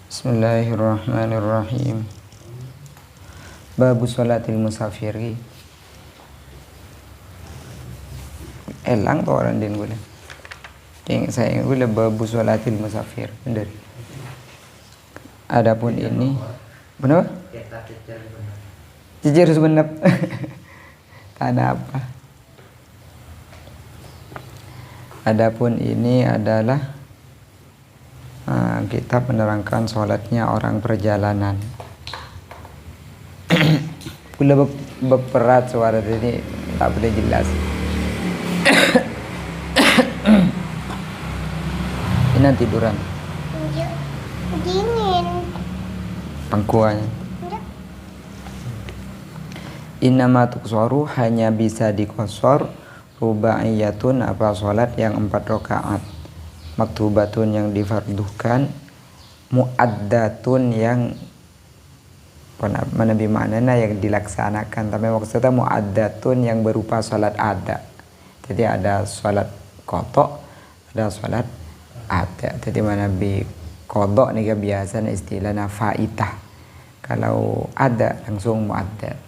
Bismillahirrahmanirrahim. Babu sholatil musafiri. Elang tuh orang din gue. Yang saya gue babu sholatil musafir. Bener. Adapun ini, benar? Jujur sebenap. Tanda apa? Adapun ini adalah kitab menerangkan sholatnya orang perjalanan. Pula berat suara ini tak boleh jelas. Ini tiduran. Dingin. Pangkuannya. Innama tuqsaru, hanya bisa dikosor rubaiyatun, apa sholat yang 4 rakaat, maktubatun yang difarduhkan, muaddatun yang mana maknanya yang dilaksanakan, tapi maksudnya muaddatun yang berupa sholat ada. Jadi ada sholat qadha, ada sholat ada. Jadi mana bi qadha nih kebiasaan istilahnya faitah, kalau ada langsung muaddat.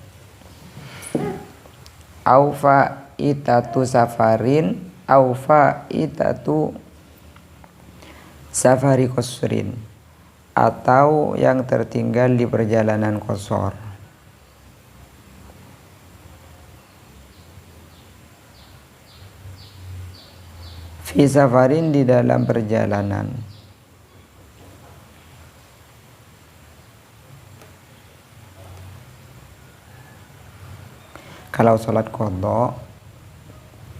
Aufa itatu safarin, aufa itatu safari qasrin, atau yang tertinggal di perjalanan qasar. Fi safarin, di dalam perjalanan. Kalau sholat qadha,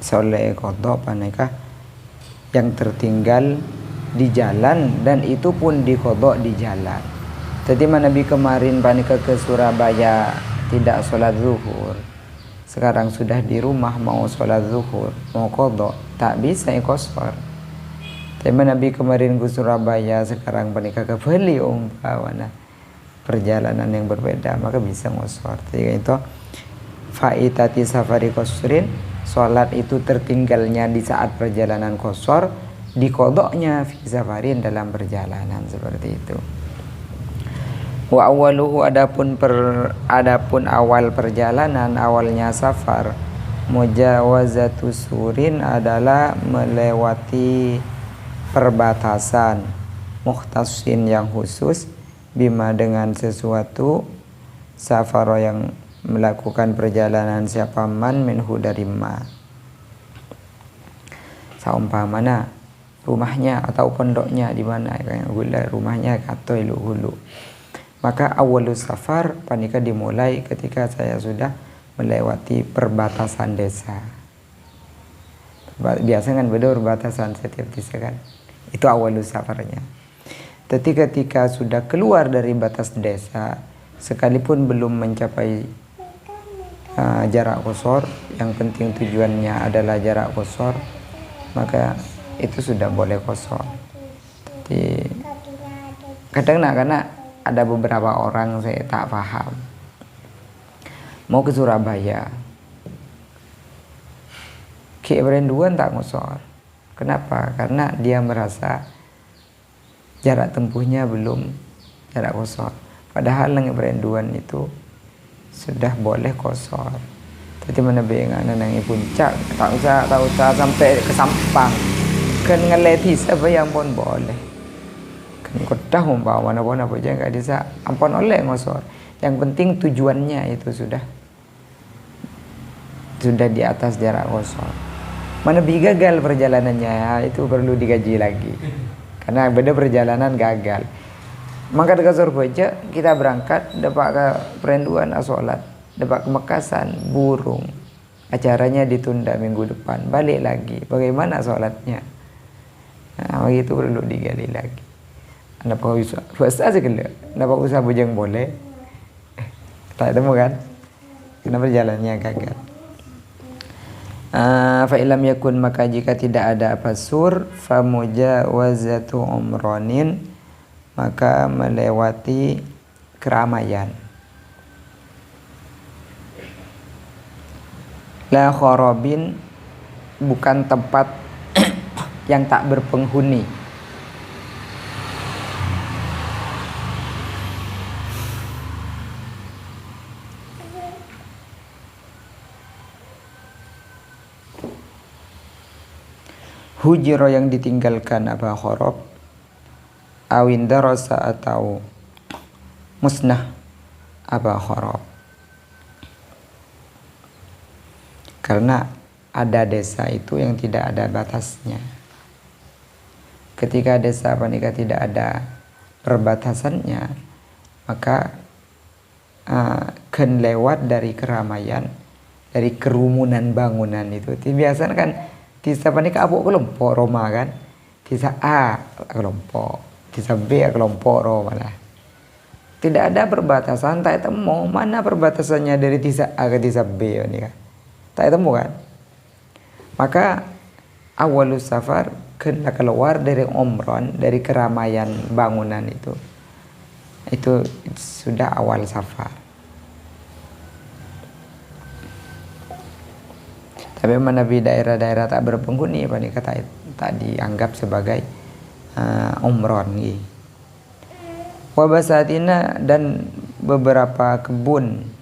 sholat qadha paneka yang tertinggal di jalan, dan itu pun di qadha di jalan. Jadi Nabi kemarin paneka ke Surabaya tidak sholat zuhur, sekarang sudah di rumah mau sholat zuhur, mau qadha, tak bisa qasar. Tapi Nabi kemarin ke Surabaya, sekarang paneka ke Bali, umpamanya perjalanan yang berbeda, maka bisa qasar. Jadi itu faitati safari qasrin, sholat itu tertinggalnya di saat perjalanan qasar, dikodoknya fi safarin, dalam perjalanan, seperti itu. Wa awaluhu, adapun awal perjalanan, awalnya safar, mujawazatu surin, adalah melewati perbatasan, mukhtasin yang khusus, bima dengan sesuatu, safaro yang melakukan perjalanan siapa man minhu dari ma, saumpamana rumahnya atau pondoknya di mana, kayak gula rumahnya atau hulu. Maka awalus safar panika dimulai ketika saya sudah melewati perbatasan desa. Biasa kan beda perbatasan setiap desa kan. Itu awalus safarnya. Tapi ketika sudah keluar dari batas desa, sekalipun belum mencapai jarak qasar, yang penting tujuannya adalah jarak qasar, maka itu sudah boleh qasar. Jadi kadang karena ada beberapa orang saya tak paham, mau ke Surabaya ke Berenduan tak qasar. Kenapa? Karena dia merasa jarak tempuhnya belum jarak qasar, padahal yang Berenduan itu sudah boleh qasar. Jadi mana bayangan nangi puncak tak usah sampai ke Sampang, kan ngeleti siapa yang pun boleh, kan kedah umpama mana apa aja nggak bisa ampun oleh qasar. Yang penting tujuannya itu sudah di atas jarak qasar. Mana gagal perjalanannya, itu perlu digaji lagi, karena beda perjalanan gagal. Maka dekat Surabaya kita berangkat, dapat ke Perenduan sholat, dapat ke Mekasan burung, acaranya ditunda minggu depan, balik lagi, bagaimana sholatnya? Nah, begitu perlu digali lagi. Anda pakai usaha, puasa aja kalau, anda pakai usaha bujang boleh, tak temu kan? Kenapa jalannya gagal? Fa'ilam yakun, maka jika tidak ada apa sur, famujawazatu umronin, maka melewati keramaian. La kharabin, bukan tempat yang tak berpenghuni. hujiro yang ditinggalkan Aba Khorob, awinda rasa atau musnah Aba Khorob. Karena ada desa itu yang tidak ada batasnya. Ketika desa panika tidak ada perbatasannya, maka kan lewat dari keramaian, dari kerumunan bangunan itu. Biasanya kan desa panika abu kelompok Roma kan, desa A kelompok, desa B kelompok Roma lah. Tidak ada perbatasan, tak temu mana perbatasannya dari desa A ke desa B ini kan. Tak temu kan. Maka awalus safar kena keluar dari omron, dari keramaian bangunan itu sudah awal safar. Tapi mana di daerah-daerah tak berpenghuni panika tak dianggap sebagai omron gitu. Wabasatina dan beberapa kebun.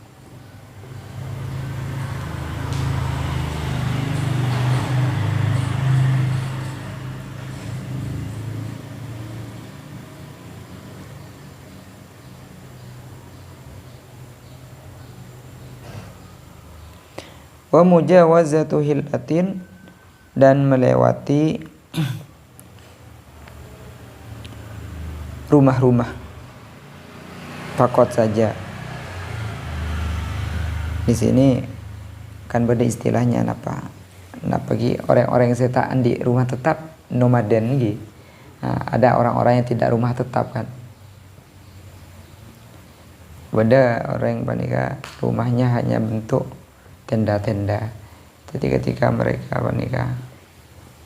Wa mujawazatu hillatin dan melewati rumah-rumah fakot saja. Di sini kan beda istilahnya apa? Nah, bagi orang-orang yang setaan di rumah tetap nomaden gitu. Nah, ada orang-orang yang tidak rumah tetap kan. Beda orang yang panika rumahnya hanya bentuk tenda-tenda. Jadi ketika mereka panika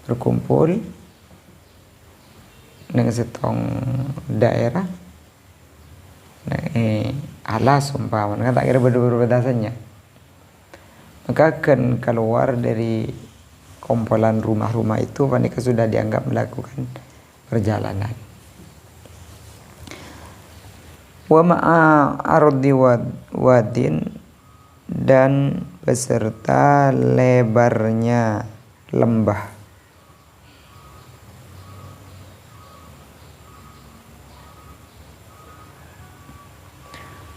berkumpul dengan setong daerah, alas umpama kan tak kira berbatasannya, maka akan keluar dari kumpulan rumah-rumah itu panika sudah dianggap melakukan perjalanan. Wa ma'a ardi wadin dan beserta lebarnya lembah.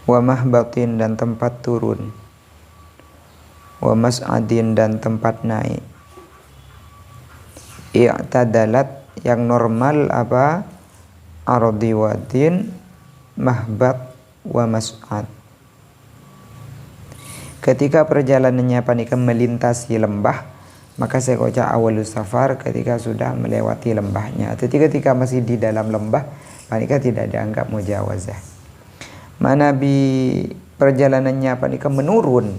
Wa mahbatin dan tempat turun. Wa mas'adin dan tempat naik. I'tadalat yang normal apa? Ardi wadin, mahbat, wa mas'ad. Ketika perjalanannya panika melintasi lembah, maka sekoca awalus safar ketika sudah melewati lembahnya. Jadi ketika masih di dalam lembah, panika tidak dianggap mujawazah. Mana perjalanannya panika menurun.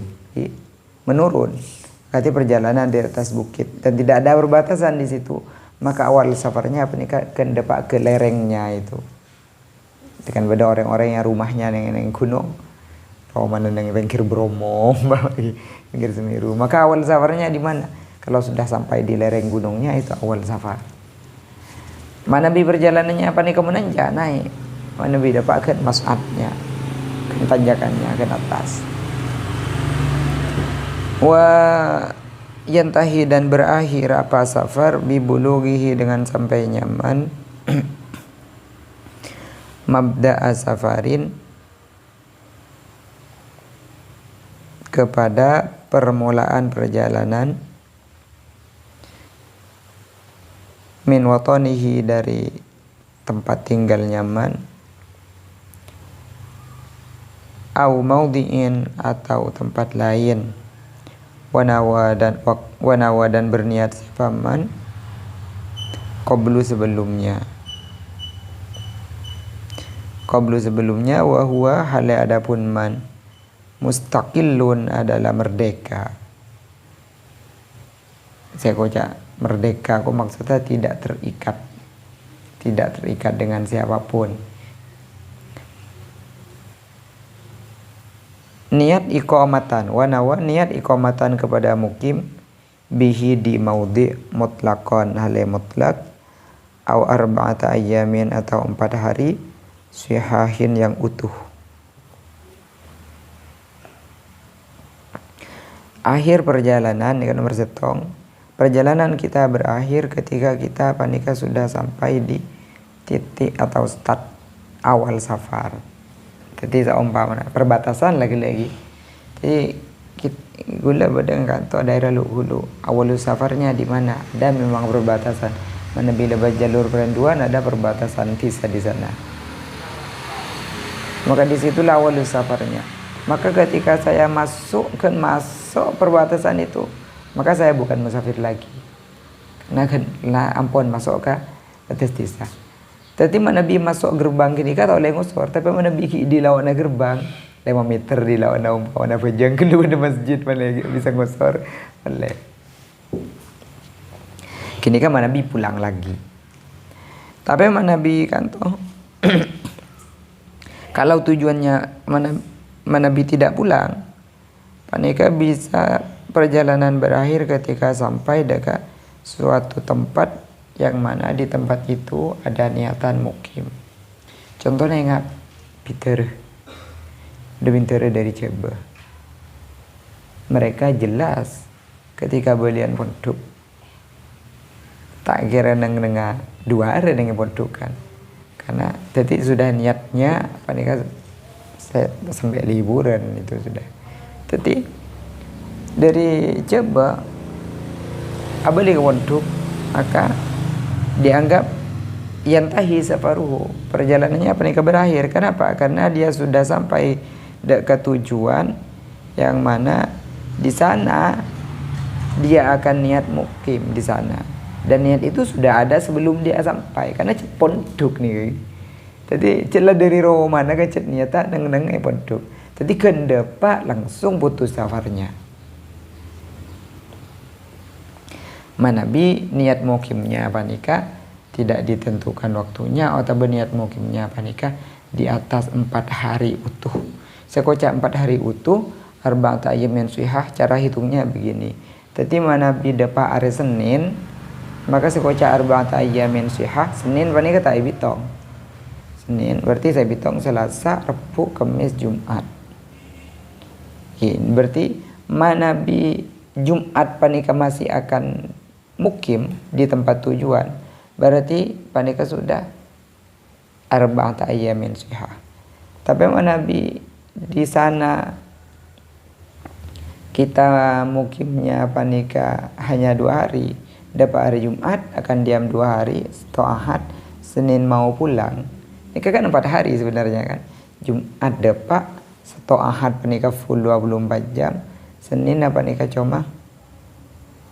Berarti perjalanan di atas bukit dan tidak ada perbatasan di situ, maka awal safarnya panika kan depak ke lerengnya itu. Itu kan beda orang-orang yang rumahnya yang gunung. Mana yang pinggir Bromo, pinggir Semeru. Maka awal safarnya di mana? Kalau sudah sampai di lereng gunungnya itu awal safar. Mana perjalanannya panika menanjak naik. Mana dapat mas'adnya, tanjakannya ke atas. Wa yantahi dan berakhir apa safar bibulughihi dengan sampai nyaman mabda'a safarin kepada permulaan perjalanan min watanihi dari tempat tinggal nyaman au maudhi'in atau tempat lain wanawa dan berniat sifaman qablu sebelumnya wa huwa hale adapun man mustaqillun adalah merdeka. Saya kocak merdeka aku maksudnya tidak terikat dengan siapapun. Niat iqamatan wa nawa niat iqamatan kepada mukim bihi di maudhi mutlaqan hale mutlak au arba'ata ayyamin atau 4 hari sihahin yang utuh. Akhir perjalanan dengan nomor setong perjalanan kita berakhir ketika kita panika sudah sampai di titik atau start awal safar. Jadi seumpama perbatasan lagi-lagi. Jadi gula badang kanto daerah Hulu awal safarnya di mana ada memang perbatasan. Mana bila jalur perenduan ada perbatasan Tisa di sana. Maka disitulah awal safarnya. Maka ketika saya masuk perbatasan itu, maka saya bukan musafir lagi. Karena ampun masuk ke atas Tisa. Tadi Nabi masuk gerbang kini kata oleh ngusor, tapi Nabi di lawan gerbang 5 meter di lawan umpama pejang keluar di masjid mana bisa ngusor oleh. Kini kan Nabi pulang lagi. Tapi Nabi kan toh kalau tujuannya Nabi tidak pulang, panika bisa perjalanan berakhir ketika sampai dekat suatu tempat yang mana di tempat itu ada niatan mukim. Contohnya ingat Peter dari Ceba. Mereka jelas ketika belian pondok tak kira nengah 2 hari dengan pondokan. Karena jadi sudah niatnya panika sampai liburan itu sudah. Jadi dari Ceba abali ke pondok maka dianggap yantahi safaruhu, perjalanannya panika berakhir. Kenapa? Karena dia sudah sampai ke tujuan yang mana di sana dia akan niat mukim di sana. Dan niat itu sudah ada sebelum dia sampai karena cet pondok nih. Jadi celah dari Roma mana kan cet niatan neng pondok. Jadi kendepa langsung putus safarnya. Nabi niat mukimnya panika tidak ditentukan waktunya atau niat mukimnya panika di atas 4 hari utuh. Sekocak 4 hari utuh arba'at ayyamin sihah, cara hitungnya begini. Jadi Nabi depa hari Senin, maka sekocak arba'at ayyamin sihah, Senin panika tak bitong. Senin berarti saya bitong Selasa, Rabu, Kamis, Jumat. Berarti Nabi Jumat panika masih akan mukim di tempat tujuan, berarti panika sudah arba'at ayyamin sihah. Tapi Nabi di sana kita mukimnya panika hanya 2 hari, dapat hari Jumat akan diam 2 hari, setelah Ahad, Senin mau pulang. Ini kan 4 hari sebenarnya kan. Jumat dapat, setelah Ahad panika full 24 jam, Senin apa nikah cuma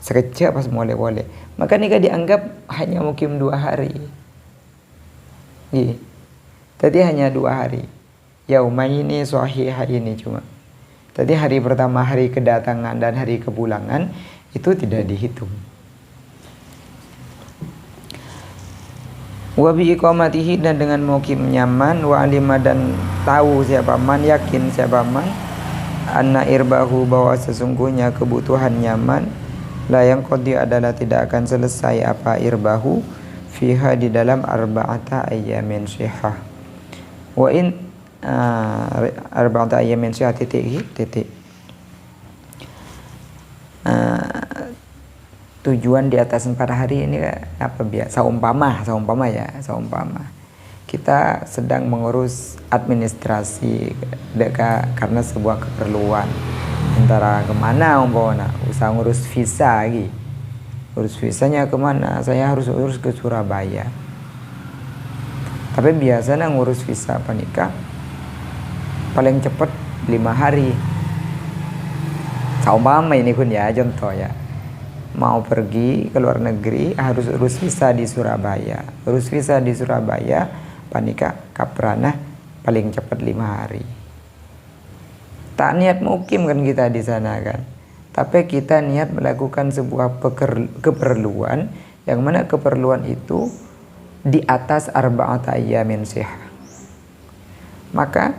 sekejap pas boleh. Maka nikah dianggap hanya mukim 2 hari. Tadi hanya 2 hari. Yaumaini sahihaini cuma. Tadi hari pertama hari kedatangan dan hari kepulangan itu tidak dihitung. Wa bi iqamatihi, dan dengan mukim nyaman, wa alima, dan tahu siapa man, yakin siapa man, anna irbahu, bahwa sesungguhnya kebutuhan nyaman, la yang qadi adalah tidak akan selesai apa irbahu fiha di dalam arba'ata ayyamin sihah. Wa in arba'ata ayyamin sihah titik. Tujuan di atas 4 hari ini apa biasa saumpama kita sedang mengurus administrasi karena sebuah keperluan, antara kemana umpamanya usah ngurus visa lagi, urus visanya kemana, saya harus urus ke Surabaya, tapi biasanya ngurus visa panika paling cepat 5 hari saumpama ini kun ya, contoh ya, mau pergi ke luar negeri harus urus visa di Surabaya. Urus visa di Surabaya panika kaprana paling cepat 5 hari. Tak niat mukim kan kita di sana kan. Tapi kita niat melakukan sebuah keperluan yang mana keperluan itu di atas arba'at ayyamin sihah. Maka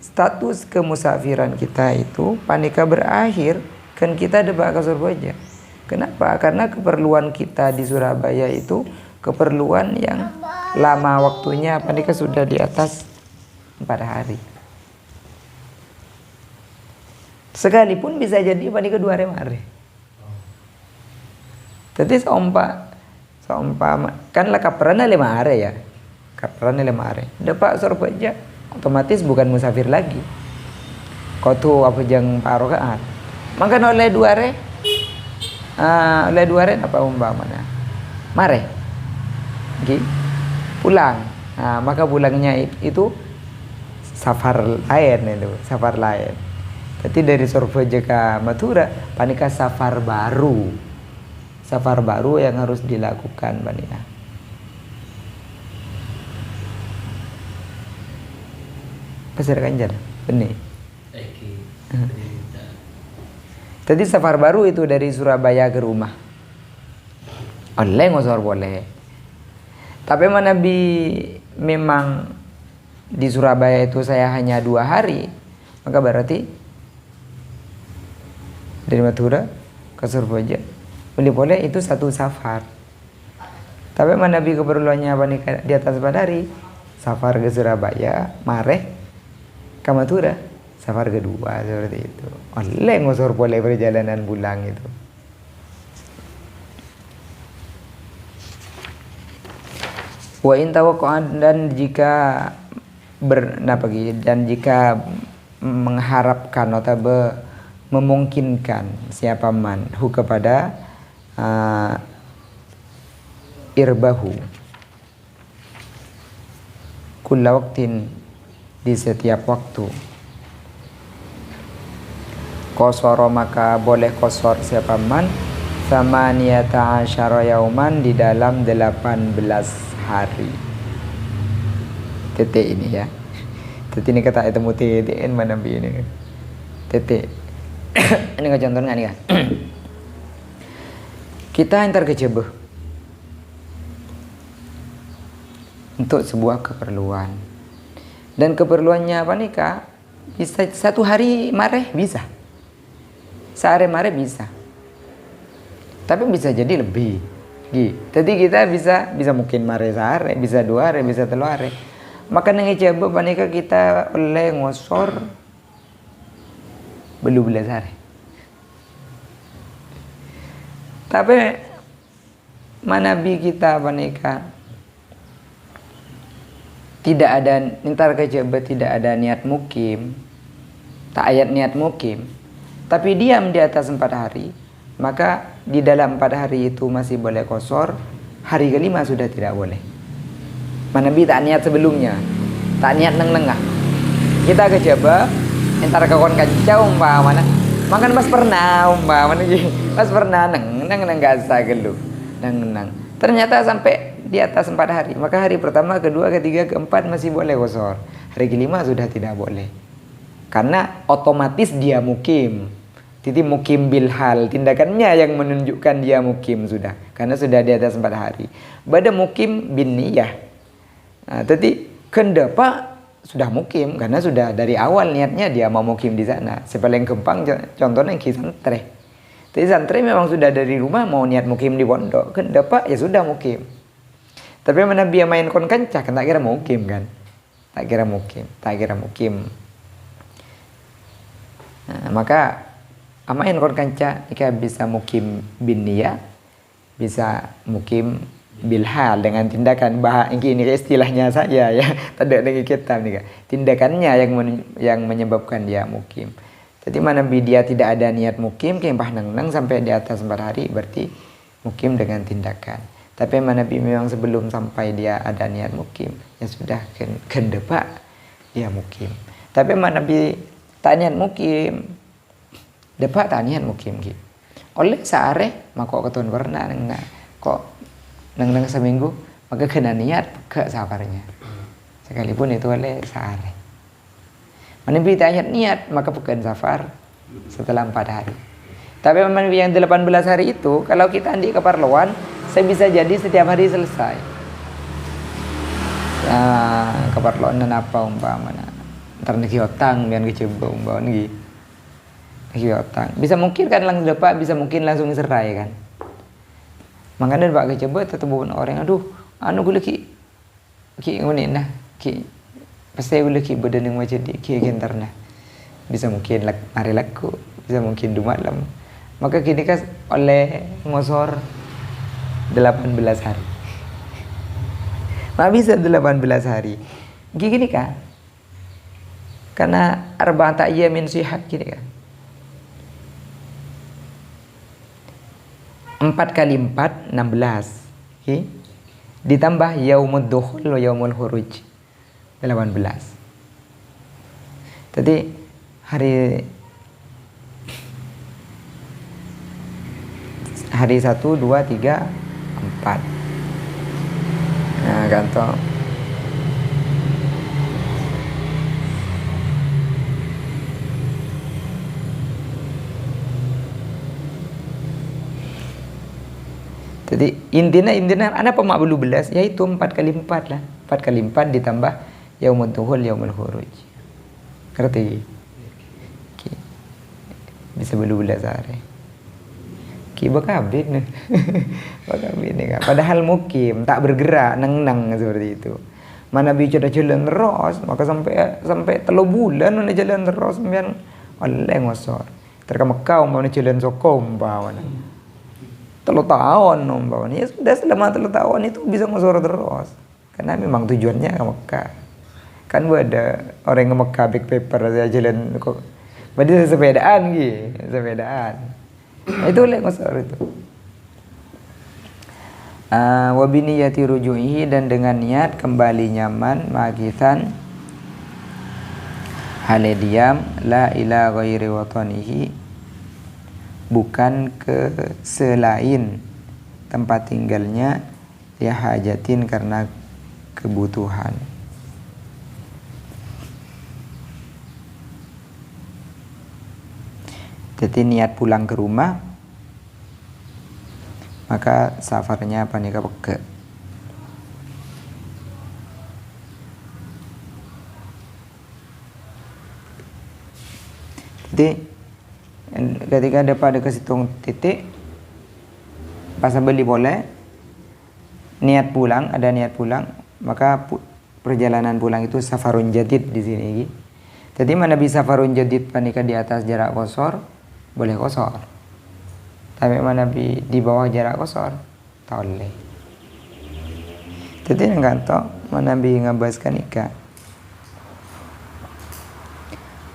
status kemusafiran kita itu panika berakhir kan kita debak ke Surabaya. Kenapa? Karena keperluan kita di Surabaya itu keperluan yang lama waktunya, panika sudah di atas 4 hari. Sekalipun bisa jadi panika 2 hari. Jadi seumpama kan lah kaprana 5 hari ya. Kaprana 5 hari. Dapat sorba aja otomatis bukan musafir lagi. Kau tu apa jang parokaat. Maka oleh 2 hari. Oleh 2 hari apa umpamanya? Mare. Okay. Pulang. Maka pulangnya itu safar lain itu, safar lain. Jadi dari Surabaya ke Madura, panika safar baru. Safar baru yang harus dilakukan, panika. Pasir Kanjar, benih. Jadi safar baru itu dari Surabaya ke rumah. Oleh ngosor boleh. Tapi Nabi memang di Surabaya itu saya hanya 2 hari, maka berarti dari Madura ke Surabaya boleh itu 1 safar. Tapi Nabi keperluannya apa nih di atas badari, safar ke Surabaya, mare ke Madura, safar kedua seperti itu. Oleh ngosor boleh perjalanan pulang itu. Wa in tawaqqa'an, dan jika jika mengharapkan atau memungkinkan siapa man hu kepada irbahu kulla waqtin, di setiap waktu, qasara maka boleh qasar siapa man tsamaniyata asyara yauman, di dalam 18 hari. Titik ini ya. Titik ini kata itu mutitin mana bi ini. Titik. Ini contohnya nih kan. Kita antar ke Jebeh untuk sebuah keperluan. Dan keperluannya apa nih Kak? Bisa 1 hari mareh bisa. Sehari mareh bisa. Tapi bisa jadi lebih. Jadi kita bisa mungkin mareh sehari, bisa 2 hari, bisa 3 hari. Maka nang Jebeh panika kita oleh ngosor belum belas hari. Tapi Nabi kita panika tidak ada nintar ke Jebeh, tidak ada niat mukim, tak ayat niat mukim, tapi diam di atas 4 hari, maka di dalam 4 hari itu masih boleh qasar. Hari kelima sudah tidak boleh. Nabi tak niat sebelumnya, tak niat neng-nengah. Kita ke Jebeh, entar ke kon kancau umpamana, makan mas pernah umpamana mas pernah neng gak usah geluh neng. Ternyata sampai di atas 4 hari, maka hari pertama, kedua, ketiga, keempat masih boleh qasar. Hari kelima sudah tidak boleh, karena otomatis dia mukim. Titi mukim bilhal, tindakannya yang menunjukkan dia mukim sudah, karena sudah di atas 4 hari. Bada mukim bin niyah. Jadi kendapa sudah mukim, karena sudah dari awal niatnya dia mau mukim di sana. Sepaling gampang contohnya ki santre. Jadi santre memang sudah dari rumah mau niat mukim di pondok, kendapa ya sudah mukim. Tapi mana dia main kon kancah, kan tak kira mukim kan? Tak kira mukim. Maka amain kon kancah jika bisa mukim bin niyah, bisa mukim bilhal dengan tindakan ini istilahnya saja ya, tidak dengan kitab nih Kak. Tindakannya yang menyebabkan dia mukim. Jadi mana dia tidak ada niat mukim, kempah nang sampai di atas 4 hari, berarti mukim dengan tindakan. Tapi mana memang sebelum sampai dia ada niat mukim, ya sudah kendepa dia mukim. Tapi mana tak niat mukim, depak tak niat mukim gitu. Oleh saare maka ketun pernah kok nang seminggu, maka kena niat ke safarnya. Sekalipun itu oleh saare. Mana tak niat maka bukan safar setelah 4 hari. Tapi memang yang 18 hari itu, kalau kita di keperluan, saya bisa jadi setiap hari selesai. Keperluan apa umpamanya? Ntar niki otang biar kecebong umpamanya niki otang. Bisa mungkin kan langsung dapat, bisa mungkin langsung serai kan. Makanya Pak kecebong tetap bukan orang, aduh, gue lagi ngene nah, pasti gue lagi badan yang macam di gentar nah. Bisa mungkin hari laku, bisa mungkin 2 malam. Maka kini kan oleh ngosor 18 hari. Nggak bisa 18 hari. Gini kan? Karena arba'ata ayyamin sihat gini kan. 4 kali 4 16. Okay. Ditambah yaumud dukhul wa yaumul khuruj 18. Jadi hari 1, 2, 3, 4. Nah, kantong. Jadi intinya ada apa mak belu belas, yaitu 4 kali 4 lah. 4 kali 4 ditambah yaumul dukhul yaumul khuruj. Ngerti? Okay. Bisa belu belas hari. Ki bakabit nih. Bakabit nih. Padahal mukim tak bergerak nang seperti itu. Mana bicara jalan terus, maka sampai 3 bulan mana jalan terus sampean oleh ngosor. Terkam kau mau jalan sokom bawa. 3 tahun umpamanya, ya sudah selama 3 tahun itu bisa ngosor terus karena memang tujuannya ke Mekah kan. Ada orang yang ke Mekah backpacker aja jalan kok berarti sepedaan gitu, sepedaan. Nah, itu oleh ngosor itu. Wa biniyati rujuhi, dan dengan niat kembali nyaman magisan hale diam la ila ghairi watanihi, bukan ke selain tempat tinggalnya, ya hajatin karena kebutuhan. Jadi niat pulang ke rumah, maka safarnya apa nih ke. Jadi ketika ada pada kesitung titik pas beli boleh niat pulang, ada niat pulang, maka perjalanan pulang itu safarun jadid di sini. Jadi mana bisa safarun jadid panika di atas jarak kosor boleh kosor, tapi mana di bawah jarak kosor tak boleh. Jadi enggak tahu mana bi ngabaskan ikan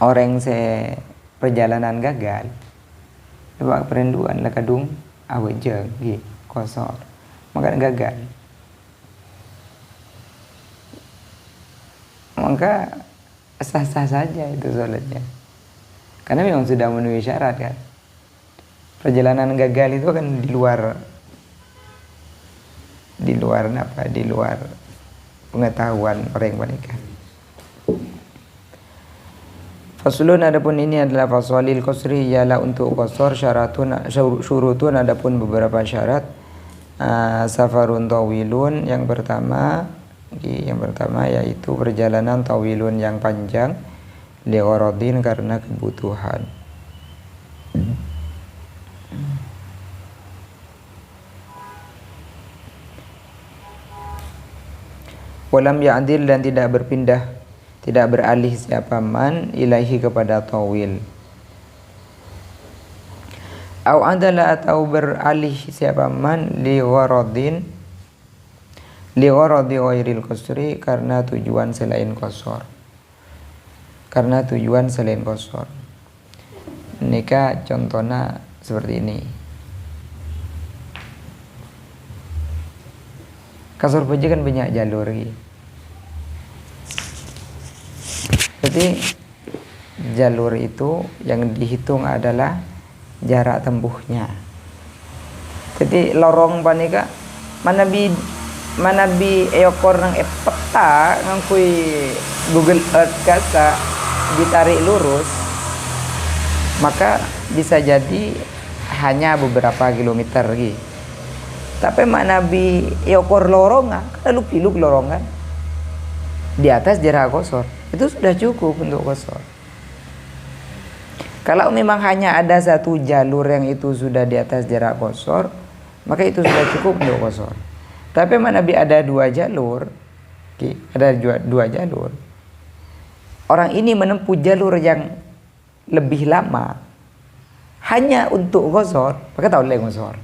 orang perjalanan gagal. Sebab perinduan lah kadung awet je kosor, maka gagal. Maka sah-sah saja itu solatnya, karena memang sudah memenuhi syarat kan. Perjalanan gagal itu kan di luar pengetahuan orang yang menikah. Faslun, adapun ini adalah fasalil qasri, ialah untuk qasar syurutun, adapun beberapa syarat. Safarun tawilun, yang pertama yaitu perjalanan tawilun yang panjang, li gharadin karena kebutuhan. Walam ya'dil, dan tidak beralih siapa man ilahi kepada tawil. Au adalah, atau beralih siapa man li gharadi ghairil qasri, karena tujuan selain qasar. Nikah contohnya seperti ini. Qasar saja kan banyak jalur lagi. Jadi jalur itu yang dihitung adalah jarak tempuhnya. Jadi lorong panika mana bi ekor nang peta ngangkui Google Earth kasa ditarik lurus, maka bisa jadi hanya beberapa kilometer lagi. Tapi mana bi ekor lorong kan luk lorongan di atas jarak kosor, itu sudah cukup untuk kosor. Kalau memang hanya ada satu jalur yang itu sudah di atas jarak kosor, maka itu sudah cukup untuk kosor. Tapi mana bi ada 2 jalur, dua jalur. Orang ini menempuh jalur yang lebih lama hanya untuk kosor, maka tak boleh kosor.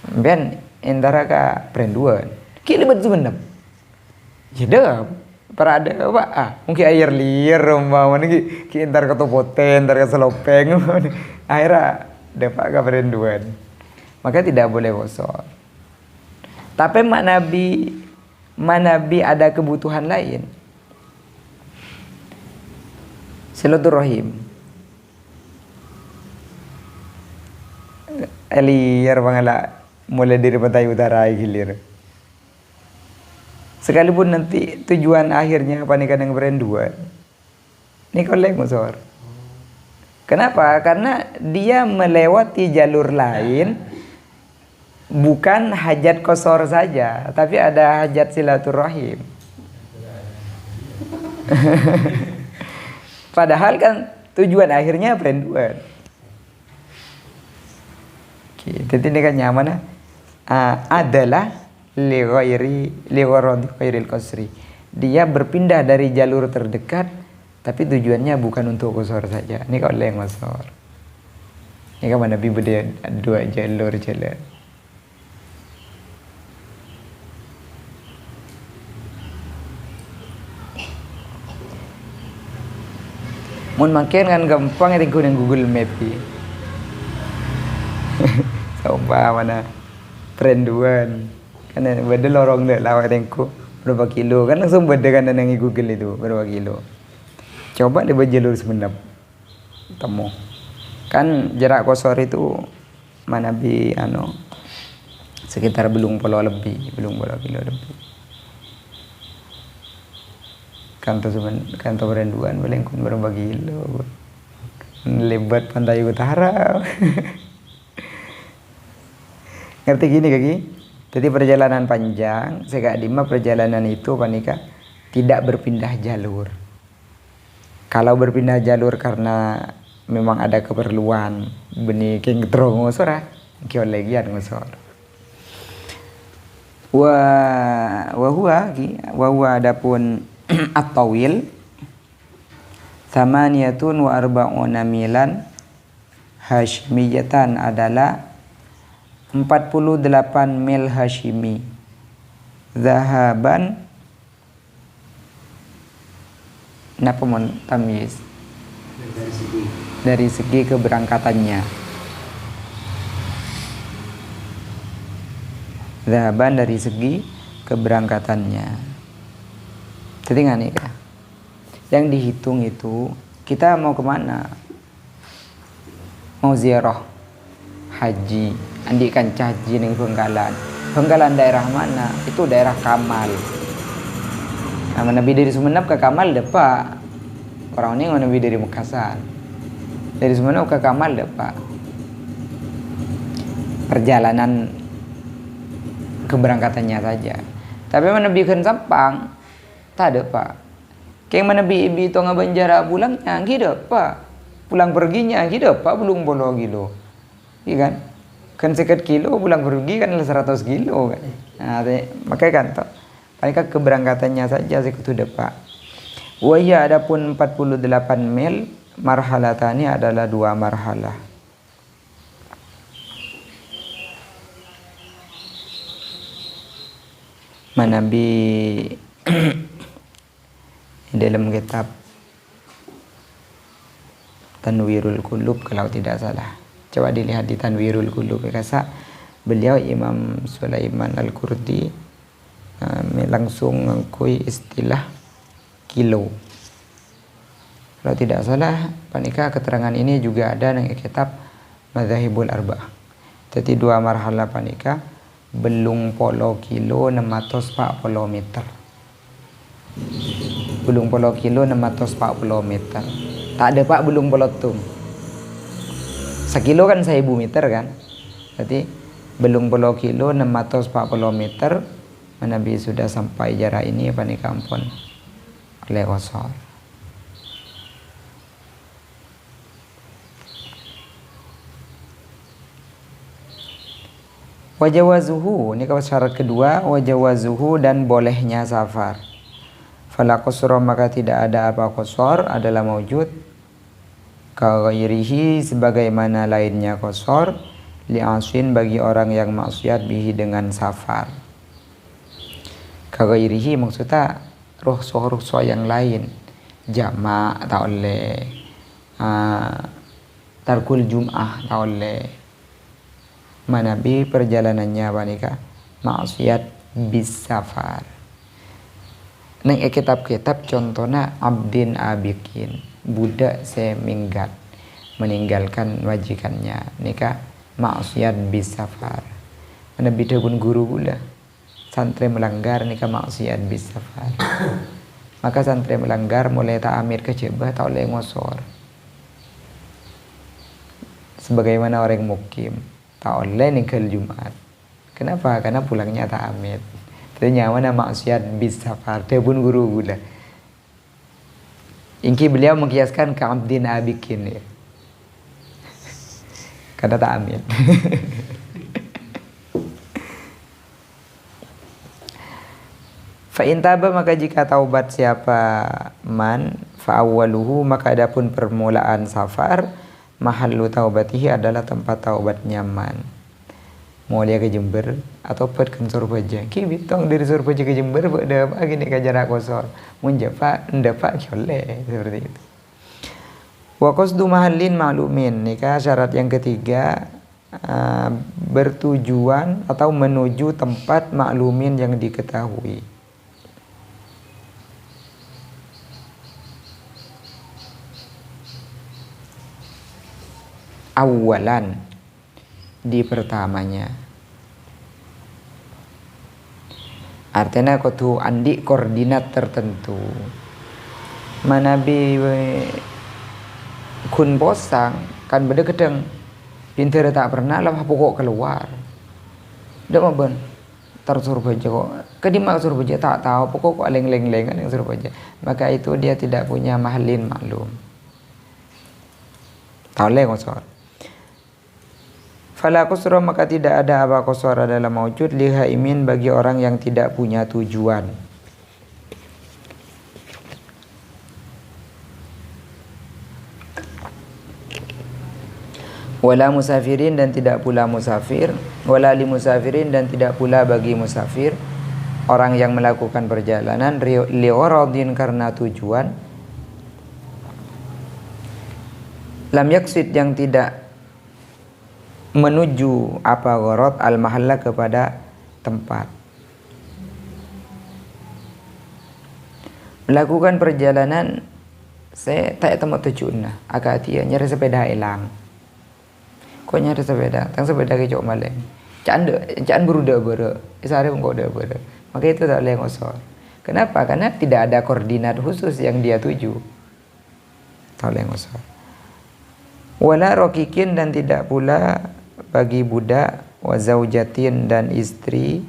Ben entara ka perenduan. Ki lebat sebenap. Jedap. Para ada apa? Mungkin air liar umpamanya ki entar ka topoten, entar ka selopeng. Akhirnya dapat ka perenduan. Maka tidak boleh kosor. Tapi mak Nabi ada kebutuhan lain. Silaturahim. Liar bangala mulai dari pantai utara hilir. Sekalipun nanti tujuan akhirnya pernikahan yang berenduan. Ini kolek musor. Kenapa? Karena dia melewati jalur lain, bukan hajat kosor saja, tapi ada hajat silaturahim. Padahal kan tujuan akhirnya perenduan. Jadi ini kan nyaman adalah li ghairil qasri. Dia berpindah dari jalur terdekat, tapi tujuannya bukan untuk kosor saja. Ini kalau yang kosor. Ini kan Nabi beda dua jalur jalan. Mun makin kan gampang itu guna Google Map ni. Coba mana perenduan. Kan beda lorong dek lawat tengku berapa kilo kan langsung beda kan dengan Google itu berapa kilo. Coba dia jalur sebenap temu. Kan jarak kosor itu mana bi sekitar belum puluh kilo lebih. Kantor perenduan belengkun berapa kilo. Lebat pantai utara. Ngerti gini kaki? Jadi perjalanan panjang, sekak lima perjalanan itu panika tidak berpindah jalur. Kalau berpindah jalur karena memang ada keperluan, benih king terong ngosor kio legian ngosor. Wa adapun at-tawil thamaniyatun wa arba'una milan hashmiyatan adalah 48 mil Hashimi. Zahaban napa mon tamyiz? Dari segi keberangkatannya. Zahaban dari segi keberangkatannya. Jadi ngani kah? Yang dihitung itu kita mau kemana? Mau ziarah haji, andikan caji ning Benggalan. Benggalan daerah mana? Itu daerah Kamal. Nama Nabi dari Sumenep ke Kamal depa. Orang ini Nabi dari Makassar. Dari Sumenep ke Kamal depa. Perjalanan keberangkatannya saja. Tapi Nabi kan Sampang, tak ada pak. Kayak Nabi ibi to ngabanjara pulangnya, gitu pak. Pulang perginya, gitu pak belum bolo kilo. Iya kan sekitar kilo pulang pergi kan 100 kilo kan. Nah, makanya kan toh. Mereka keberangkatannya saja sekutu depak. Waya adapun 48 mil marhalatani adalah 2 marhalah. Manabi dalam kitab Tanwirul Qulub kalau tidak salah. Coba dilihat di Tanwirul Qulub kasa beliau Imam Sulaiman Al-Qurdi langsung mengakui istilah kilo. Kalau tidak salah panika keterangan ini juga ada dalam kitab Madzhabul Arba'ah. Jadi 2 marhalah panika belum polo kilo 640 meter. Belum polo kilo 640 meter. Tak ada pak belum polo tum. Sekilo kan 1000 meter kan. Jadi belum puluh kilo 640 meter Nabi sudah sampai jarak ini apa nih kampun oleh kosor. Wajawazuhu ini kalau syarat kedua, wajawazuhu dan bolehnya safar. Fala qasra maka tidak ada apa kosor adalah maujud. Kaghairihi sebagaimana lainnya kosor li'asin bagi orang yang maksiat bihi dengan safar. Kagairihi maksudnya rukhsah yang lain, jamak tak oleh, tarkul jum'ah tak oleh. Manabi perjalanannya apa nikah maksiat bis safar. Neng kitab-kitab contohnya abdin abikin, budak seminggat meninggalkan wajikannya nikah maksiat bis safar. Nabi pun guru gula santri melanggar nikah maksiat bis safar. Maka santri melanggar mulai ta'amir kecebah tak oleh ngosor. Sebagaimana orang mukim tak oleh nikah Jumat. Kenapa? Karena pulangnya ta'amir. Ternyata mana maksiat bis safar. Dia pun guru gula. Ingki beliau mengkiaskan ke abdin abikin ya. Karena ta'amir. Fa in taba maka jika taubat siapa man fa awwaluhu maka adapun permulaan safar mahallu taubatihi adalah tempat taubatnya man. Mau dia ke Jember atau pet kan Surabaya. Ki bitong dari Surabaya ke Jember pada pagi ni ke jarak kosor. Mun japa ndapat kyole seperti itu. Wa qasdu mahallin ma'lumin nikah syarat yang ketiga bertujuan atau menuju tempat maklumin yang diketahui. Awalan di pertamanya. Artinya kudu andi koordinat tertentu. Manabi kun posang kan beda kedeng pinter tak pernah lah pokok keluar. Dak maben tar Surabaya kok. Kedimak Surabaya tak tahu pokok kok leng-leng-lengan yang Surabaya. Maka itu dia tidak punya mahallin maklum. Tahu ngosor. Fala qusra maka tidak ada apa qusra dalam maujud lihaimin bagi orang yang tidak punya tujuan. Wala musafirin dan tidak pula musafir, wala li musafirin dan tidak pula bagi musafir orang yang melakukan perjalanan li'uradin karena tujuan, lam yaksid yang tidak menuju apa gharad al mahalla kepada tempat. Melakukan perjalanan saya tak temu tujuan agak dia nyari sepeda hilang. Kok nyari sepeda? Tang sepeda ke Cok Maleng. Caan beruda bere. Isare engko udah bere. Maka itu tak boleh ngosor. Kenapa? Karena tidak ada koordinat khusus yang dia tuju. Tak boleh ngosor. Wala rokikin dan tidak pula bagi budak, wa zaujatin dan istri,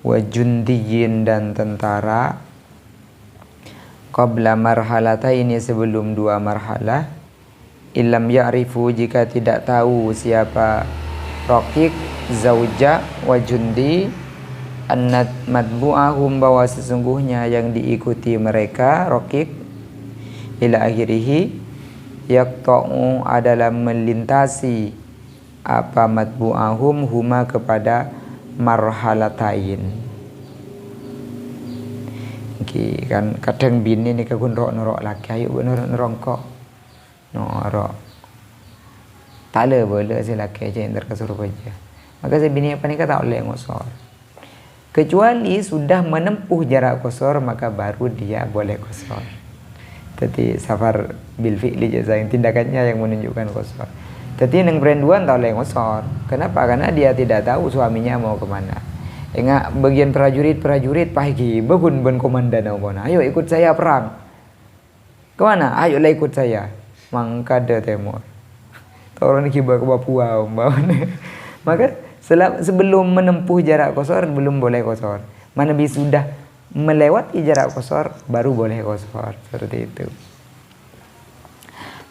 wa jundiyin dan tentara, qabla marhalata ini sebelum dua marhalah, illam ya'rifu jika tidak tahu siapa rokik, zauja, wa jundi, annat matbu'ahum bahwa sesungguhnya yang diikuti mereka rokik, ila akhirihi, yaqta'u adalah melintasi apa matbu'ahum huma kepada marhalatain. Okay, kan kadang bini ni kagun rok laki ayo nerongkok norok tak le boleh si laki aja yang terkasur aja. Maka si bini apa ni kata oleh ngosor kecuali sudah menempuh jarak kosor maka baru dia boleh kosor. Jadi safar bil fi'li jasa yang tindakannya yang menunjukkan kosor. Jadi neng perenduan tak boleh ngosor. Kenapa? Karena dia tidak tahu suaminya mau kemana. Enggak bagian prajurit pagi bagun ben komandan apa. Ayo ikut saya perang. Kemana? Ayolah ikut saya. Mangkada Timur. Orang ini ke Papua Maka sebelum menempuh jarak kosor belum boleh kosor. Mana bisa sudah melewati jarak kosor baru boleh kosor. Seperti itu.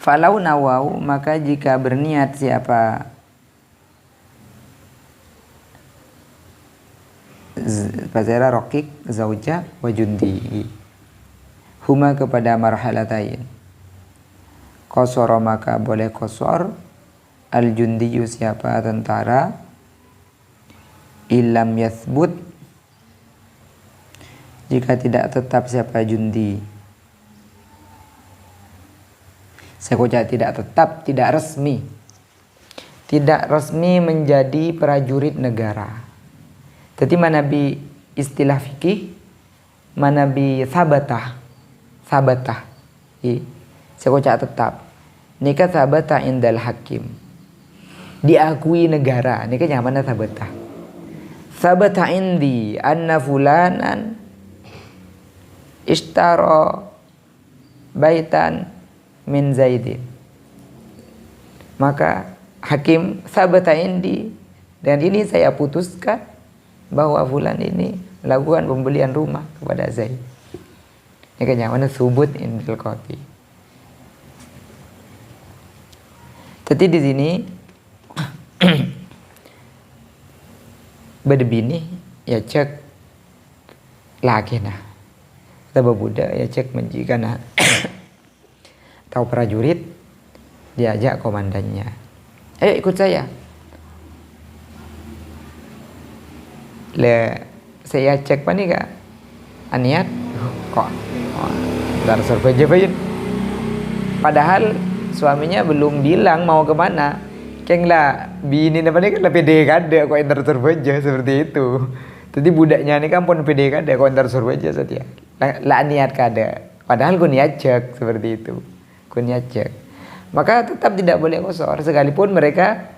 Falau nawau maka jika berniat siapa Fazera rokik zauja wa jundi huma kepada marhalatain kosor maka boleh kosor Al-jundiyu siapa tentara, ilam yathbut jika tidak tetap siapa jundi. Sekoja tidak tetap, tidak resmi. Tidak resmi menjadi prajurit negara. Jadi manabi istilah fikih, manabi sabatah. Sabatah. Sekoja tetap. Nikah sabatah indal hakim. Diakui negara. Nikah nyaman sabatah. Sabatah indi anna fulanan ishtara baitan min Zaidin. Maka hakim sabata indi, dan ini saya putuskan bahwa fulan ini melakukan pembelian rumah kepada Zaid. Ini kan mana subut indil qati. Jadi di sini berdebini ya cek lagi nah. Kita budak ya cek menjikan nah. Tahu prajurit diajak komandannya, ayo ikut saya. Saya cek panika aniat kok dar survei. Padahal suaminya belum bilang mau kemana. Kenglah bini namanya kan lebih pede kada kok entar survei seperti itu. Jadi budaknya ini kan pun pede kada kok entar survei saja. Lah niat kada. Padahal ku niat cek seperti itu. Ku niat cek. Maka tetap tidak boleh kosor sekalipun mereka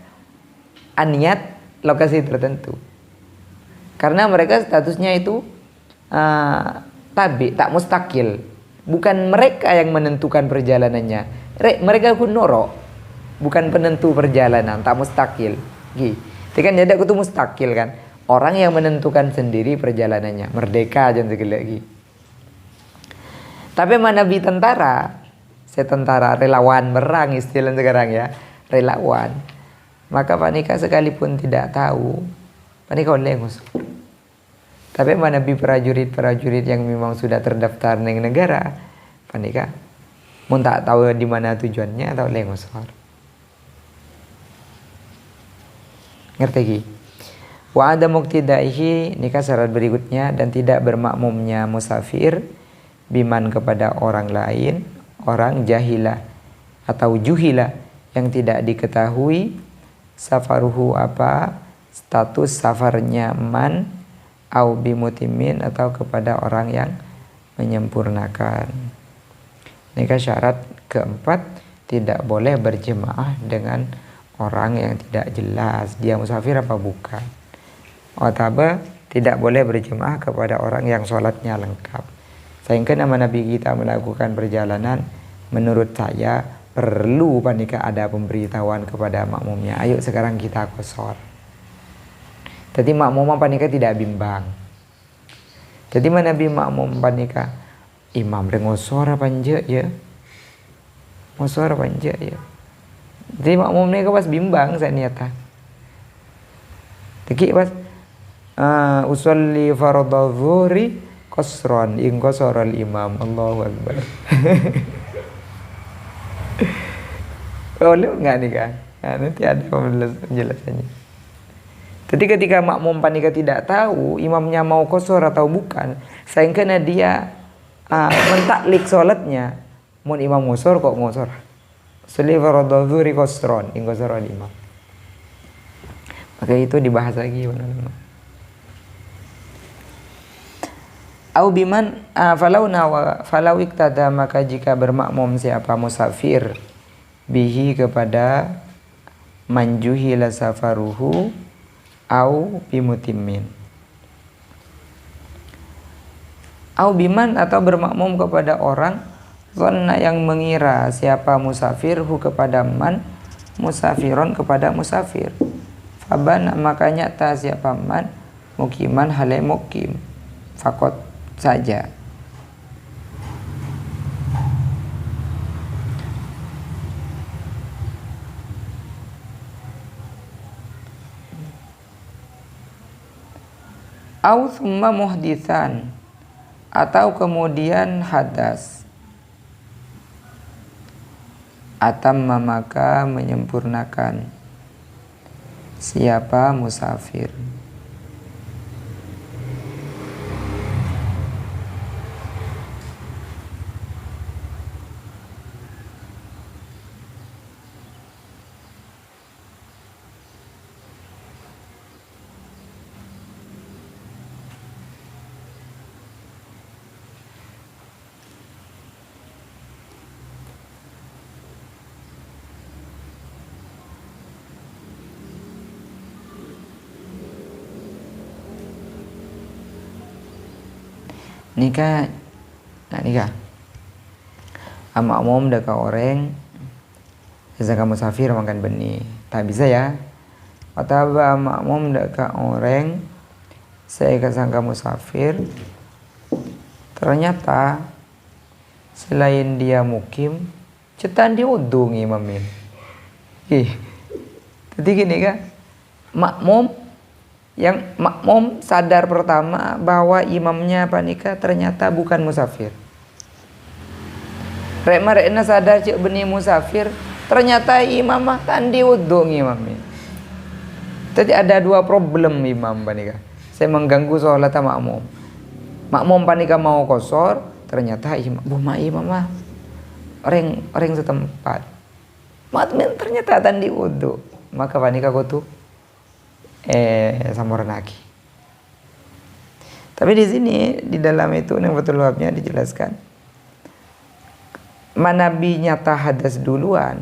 aniat lokasi tertentu. Karena mereka statusnya itu tabi, tak mustakil. Bukan mereka yang menentukan perjalanannya. Mereka pun norok. Bukan penentu perjalanan, tak mustakil. Jadi kan ada kutu mustakil kan. Orang yang menentukan sendiri perjalanannya. Merdeka jangan segala lagi. Tapi mana bi tentara, saya tentara relawan berang istilah sekarang ya, relawan. Maka panika sekalipun tidak tahu, panika lengus. Tapi mana bi prajurit yang memang sudah terdaftar di negara, panika mun tak tahu di mana tujuannya atau lengus. Ngerti ki? Wa ada muqtidaihi, nikah syarat berikutnya, dan tidak bermakmumnya musafir biman kepada orang lain, orang jahilah atau juhilah yang tidak diketahui safaruhu apa status safarnya man au bimutimin atau kepada orang yang menyempurnakan. Nikah syarat keempat, tidak boleh berjemaah dengan orang yang tidak jelas dia musafir apa bukan. Atau tidak boleh berjemaah kepada orang yang sholatnya lengkap. Sehingga nama Nabi kita melakukan perjalanan, menurut saya perlu panika ada pemberitahuan kepada makmumnya. Ayo sekarang kita kosor. Jadi makmum panika tidak bimbang. Jadi mana Nabi makmum panika imam dengosor apa nje ya, ngosor apa nje ya. Jadi makmum ni pas bimbang saya niata. Jadi pas usolli fardhu zuhri qasran in qasara al imam. Allahu akbar. Boleh enggak nih kan? Nah, nanti ada penjelasannya. Jadi ketika makmum panika tidak tahu imamnya mau qasar atau bukan, sehingga dia mentaklik salatnya, mun imam qasar kok qasar. Usolli fardhu zuhri qasran in qasara al imam. Maka itu dibahas lagi teman-teman. Au biman falau iktada, maka jika bermakmum siapa musafir bihi kepada manjuhila safaruhu au bimutimmin. Au biman atau bermakmum kepada orang zonna yang mengira siapa musafir hu kepada man musafiron kepada musafir. Faban makanya ta siapa man mukiman hale mukim fakot saja. Au thumma muhditsan, atau kemudian hadas. Atamma maka menyempurnakan. Siapa musafir? Nikah, nah nikah. Makmum dekat orang, sesangka musafir makan benih, tak bisa ya. Atau makmum dekat orang, saya kesangka musafir, ternyata selain dia mukim, cetan dia udung imamin. Jadi gini kan, makmum sadar pertama bahwa imamnya panika ternyata bukan musafir. Rekna sadar cik benih musafir, ternyata imam tandi wudhu imamnya. Jadi ada dua problem imam panika. Saya mengganggu sholat makmum. Makmum panika mau kosor, ternyata imam orang setempat. Ternyata tandi wudhu. Maka panika kutu samuran lagi. Tapi di sini di dalam itu yang betul babnya dijelaskan manabi nyata hadas duluan.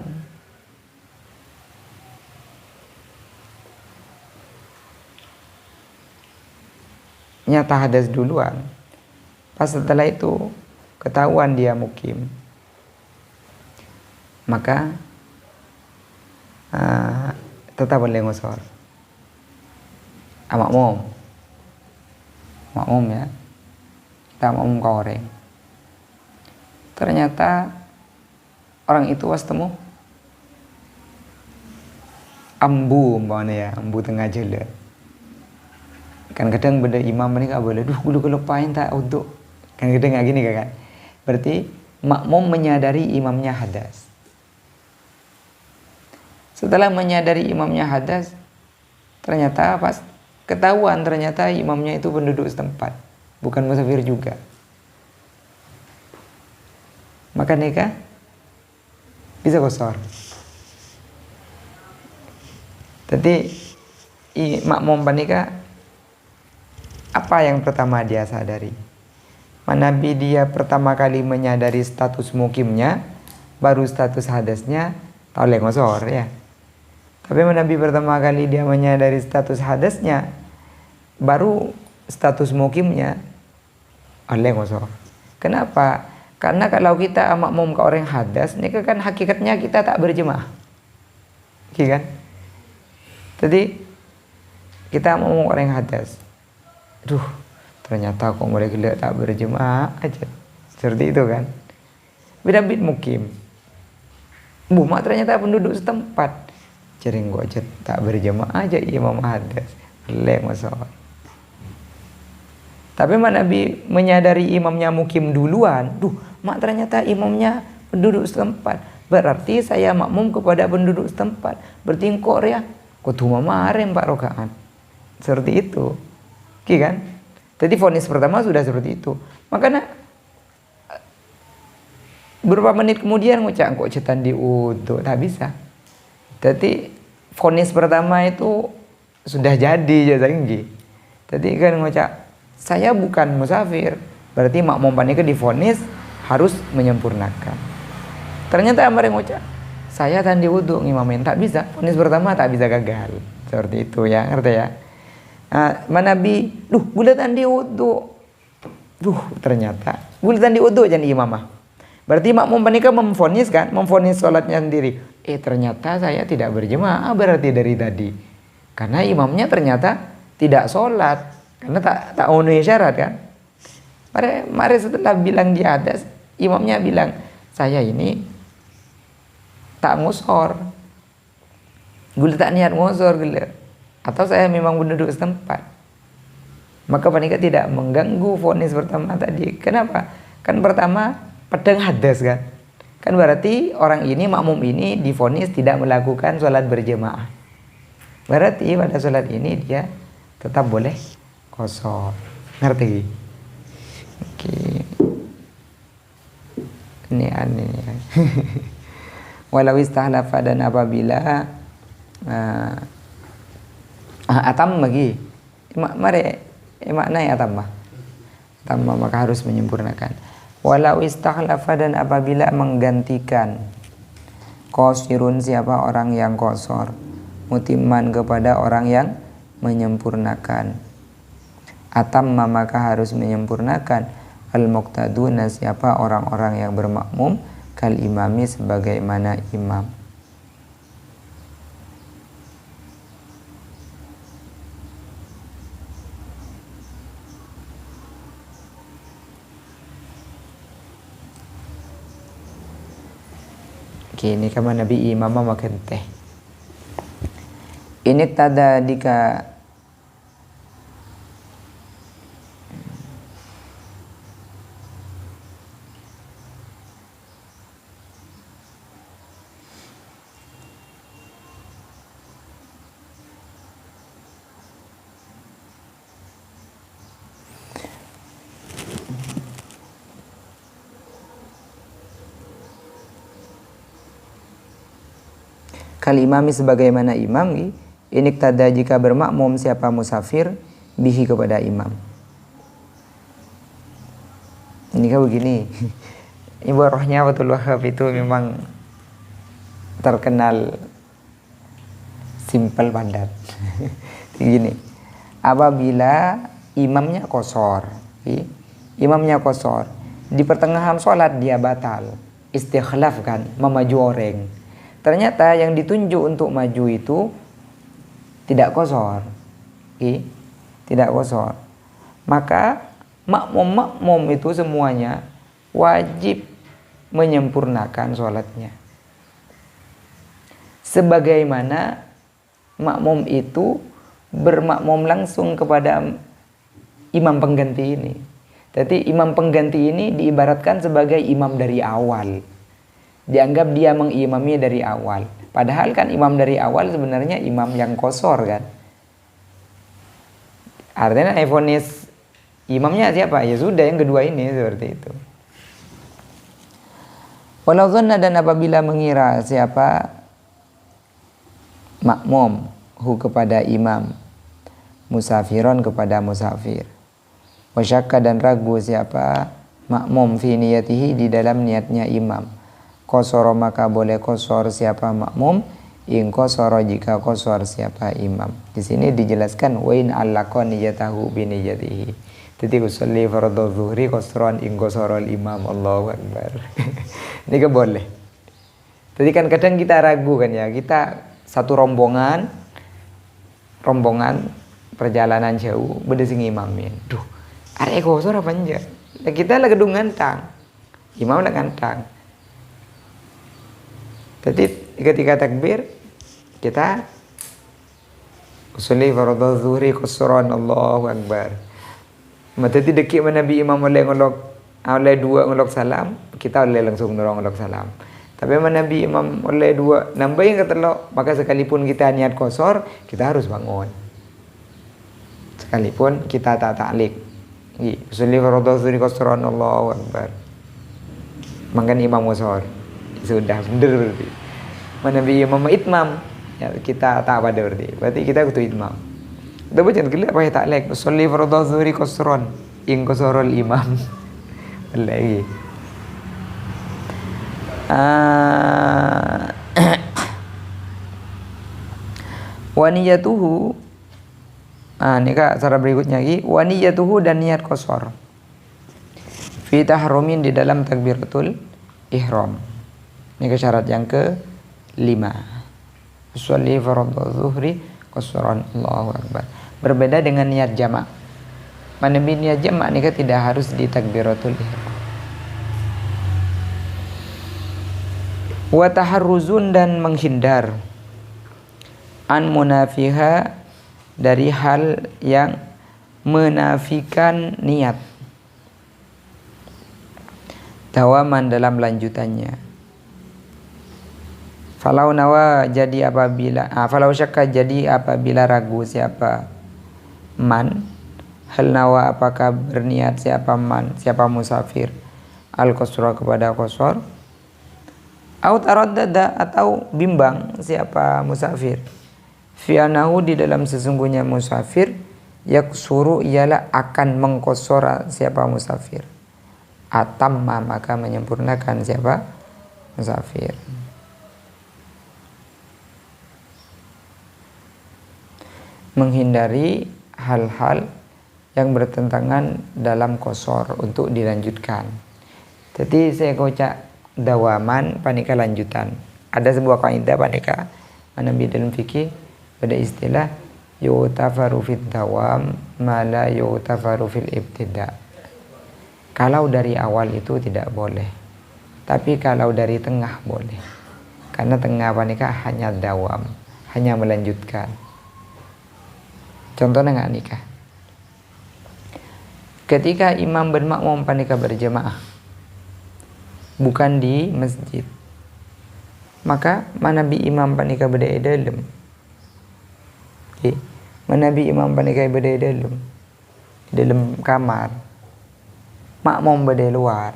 Nyata hadas duluan. Pas setelah itu ketahuan dia mukim. Maka tetap boleh ngosor. Makmum ya, kita makmum ke orang. Ternyata orang itu was temu ambu umpamanya ya, ambu tengah jela. Kan kadang beda imam ini gak boleh, gue kelupain tak untuk. Kan kadang gak gini kan. Berarti makmum menyadari imamnya hadas. Setelah menyadari imamnya hadas, ternyata pas ketahuan ternyata imamnya itu penduduk setempat, bukan musafir juga. Maka nikah bisa kosor. Jadi makmum panika apa yang pertama dia sadari? Manabi dia pertama kali menyadari status mukimnya, baru status hadasnya tahu ngosor ya. Tapi Nabi pertama kali dia menyadari status hadasnya, baru status mukimnya oleh ngosor. Kenapa? Karena kalau kita makmum ke orang hadas, ini kan hakikatnya kita tak berjemaah, kan? Jadi kita makmum orang hadas, ternyata kok mulai gila tak berjemaah aja, seperti itu kan? Beda-beda mukim, mak ternyata penduduk setempat. Jering gua aja tak berjemaah aja imam hadas lek masalah. Tapi Nabi menyadari imamnya mukim duluan, mak ternyata imamnya penduduk setempat. Berarti saya makmum kepada penduduk setempat. Berarti engkau ya, kau tuh mamarem 4 rakaat. Seperti itu. Oke kan? Jadi vonis pertama sudah seperti itu. Makanya beberapa menit kemudian ngucap kok cetan di udhu, tak bisa. Jadi vonis pertama itu sudah jadi jasa tinggi. Jadi kan ngucap saya bukan musafir, berarti makmum panika divonis harus menyempurnakan. Ternyata amar ngucap saya tandi wudhu ngimamin, tak bisa. Vonis pertama tak bisa gagal. Seperti itu ya, ngerti ya? Manabi, gula tandi wudhu. Ternyata gula tandi wudhu jangan imamah. Berarti makmum panika memvonis kan, memvonis sholatnya sendiri. Ternyata saya tidak berjemaah berarti dari tadi. Karena imamnya ternyata tidak sholat. Karena tak memenuhi syarat kan. Mari setelah bilang di atas, imamnya bilang, saya ini tak ngusor. Gula tak niat ngusor gula. Atau saya memang penduduk setempat. Maka panika tidak mengganggu vonis pertama tadi. Kenapa? Kan pertama pedang hadas kan. Kan berarti orang ini makmum ini divonis tidak melakukan sholat berjemaah. Berarti pada sholat ini dia tetap boleh qashar. Ngerti? Oke. Ini aneh ya. Walau istahlafa, dan apabila atam lagi. Mari maknanya atam maka harus menyempurnakan. Walau istahlafa, dan apabila menggantikan qasirun, siapa orang yang qasar, mutimman, kepada orang yang menyempurnakan, atamma, maka harus menyempurnakan al-muqtaduna, siapa orang-orang yang bermakmum, kal imami, sebagaimana imam. Kini kama nabi imam makan teh. Ini tada dika kal imami, sebagaimana imam. Ini tada jika bermakmum siapa musafir bihi, kepada imam. Ini kan begini. Ibarahnya Abdul Wahab itu memang terkenal simpel padat. Gini, apabila imamnya qashar, di pertengahan sholat dia batal, istikhlaf kan, memaju orang. Ternyata yang ditunjuk untuk maju itu tidak qashar, tidak qashar. Maka makmum itu semuanya wajib menyempurnakan sholatnya. Sebagaimana makmum itu bermakmum langsung kepada imam pengganti ini. Jadi imam pengganti ini diibaratkan sebagai imam dari awal. Dianggap dia mengimami dari awal. Padahal kan imam dari awal sebenarnya imam yang qashar kan. Artinya evonis imamnya siapa? Ya sudah, yang kedua ini, seperti itu. Walau dhanna, dan apabila mengira siapa makmum kepada imam, musafiron, kepada musafir, wasyakka, dan ragu siapa makmum fi niyatihi, di dalam niatnya imam, qashara, maka boleh qashar siapa makmum, in qashara, jika qashar siapa imam. Di sini dijelaskan wa in allaqa niyatahu bi niyatihi. Jadi usolli fardhu zuhri qasran in qashara imam, Allahu akbar. Ini kan boleh. Jadi kan kadang kita ragu kan ya, kita satu rombongan perjalanan jauh berdesing imamnya. Duh, arek qashar apa enggak? Kita lah gedung ngantang. Imam lah ngantang. Jadi ketika takbir kita usolli fardhu zuhri qasran, Allahu akbar. Mata tidak kira Nabi imam oleh dua ngolok salam, kita oleh langsung ngolok salam. Tapi Nabi imam oleh dua nambah yang ketelok, maka sekalipun kita niat qashar, kita harus bangun. Sekalipun kita tak taklik. Usolli fardhu zuhri qasran, Allahu akbar. Makan imam qashar. Sudah benar berarti. Nabi imam itmam, ya, kita tak pada berarti kita kudu itmam. Kita baca gelap apa ya taklek. Sholli fardhu zuhri qasran in qasarul imam. Lagi. Wa niyatuhu. Ini Kak cara berikutnya lagi. Wa niyatuhu, dan niat qashar. Fi tahrumin, di dalam takbiratul ihram. Ini ke syarat yang ke-5. Sholli fardhu zuhri qasran, Allahu akbar. Berbeda dengan niat jamak. Nabi niat jamak ini tidak harus di takbiratul ihram. Wa taharruzun, dan menghindar an munafiha, dari hal yang menafikan niat, dawaman, dalam lanjutannya. Falau nawa jadi apabila falau syakka jadi apabila ragu siapa man, hal nawa apakah berniat siapa man, siapa musafir al qasra kepada qasar, au taraddada atau bimbang siapa musafir fi anahu di dalam sesungguhnya musafir yaksuru ialah akan mengqasara siapa musafir, atamma maka menyempurnakan siapa musafir. Menghindari hal-hal yang bertentangan dalam qasar untuk dilanjutkan. Jadi saya kocak dawaman panika lanjutan. Ada sebuah kaidah panika mana dalam fikih pada istilah yu'tafaru fid dawam ma la yu'tafaru fil ibtida. Kalau dari awal itu tidak boleh. Tapi kalau dari tengah boleh. Karena tengah panika hanya dawam, hanya melanjutkan. Contohnya nggak nikah. Ketika imam dan makmum panika berjamaah, bukan di masjid, maka manabi imam panika berdaya dalam. Manabi imam panika berdaya dalam kamar, makmum berdaya luar.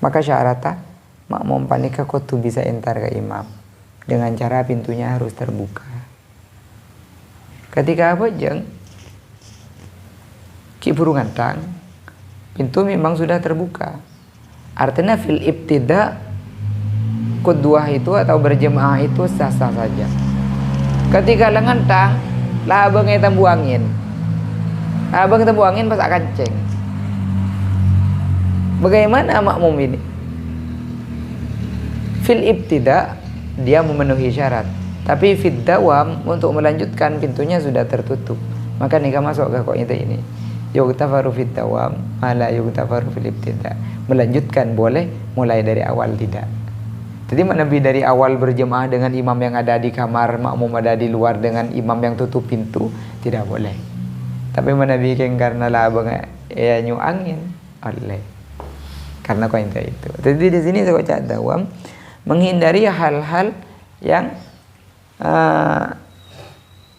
Maka syaratnya makmum panika kudu bisa entar ke imam dengan cara pintunya harus terbuka. Ketika apa jeng ki burung ngantang, pintu memang sudah terbuka. Artinya fil ibtida kedua itu atau berjemaah itu sah-sah saja. Ketika lengentang, lah abang kita buangin. Abang kita buangin pas akan ceng. Bagaimana makmum ini? Fil ibtida dia memenuhi syarat. Tapi fid dawam untuk melanjutkan pintunya sudah tertutup. Maka nikah masuk ke kaidah ini. Yughtafaru fid dawam, mala yughtafaru fil ibtida. Melanjutkan boleh, mulai dari awal tidak. Jadi Nabi dari awal berjemaah dengan imam yang ada di kamar, makmum ada di luar dengan imam yang tutup pintu, tidak boleh. Tapi Nabi karena lah ya nyu angin, oleh. Karena kaidah itu. Jadi di sini saya baca dawam menghindari hal-hal yang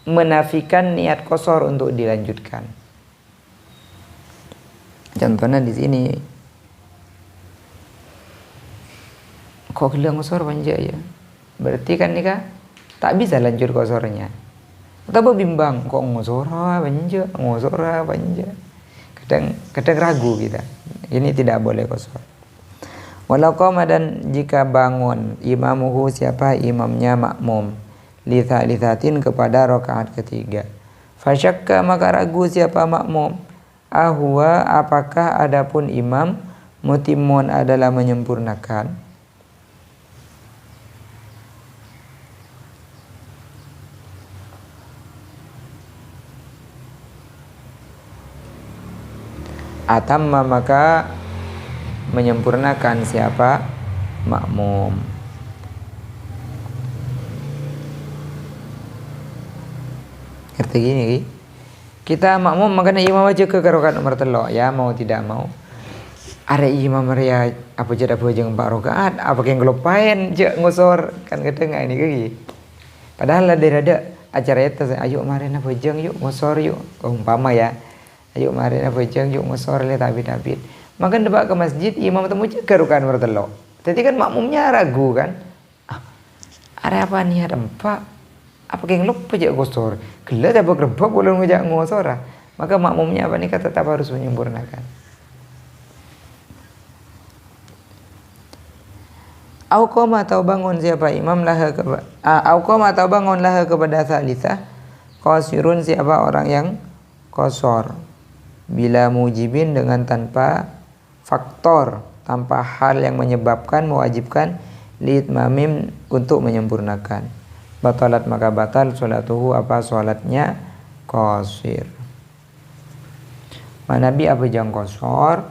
menafikan niat qasar untuk dilanjutkan. Contohnya di sini, kok bilang qasar panja ya? Berarti kan nikah tak bisa lanjut qasarnya. Atau bimbang kok ngosora panja. Kadang ragu kita. Ini tidak boleh qasar. Walau qama dan jika bangun imamuhu siapa imamnya makmum lithatin kepada rakaat ketiga. Fasyakka maka ragu siapa makmum. Ahwa apakah adapun imam mutimmun adalah menyempurnakan. Atamma maka menyempurnakan siapa makmum. Ngerti gini kita makmum makanya imam aja ke rakaat nomor 3 ya mau tidak mau. Are imam ria apa jadi apa jeung 4 rakaat apa yang ngelupain je ngosor kan kadang ini gini. Padahal ada acara itu ayo mari apa jeung yuk ngosor yuk umpama ya. Ayo mari apa jeung yuk ngosor le tabit. Maka debak ke masjid imam temu je ke rakaat nomor 3. Jadi kan makmumnya ragu kan. Are apa nih ada 4 apa yang lupa je ngosor. Gelas apa gerbak boleh ngejak ngosor. Maka makmumnya apa nikah tetap harus menyempurnakan. Auqama atau bangun siapa imam laha auqama atau bangun laha kepada salisah qasirun siapa orang yang qasar bila mujibin dengan tanpa faktor tanpa hal yang menyebabkan mewajibkan liitmamim untuk menyempurnakan. Batalat maka batal sholatuhu apa sholatnya qasir. Manabi apa jang qasar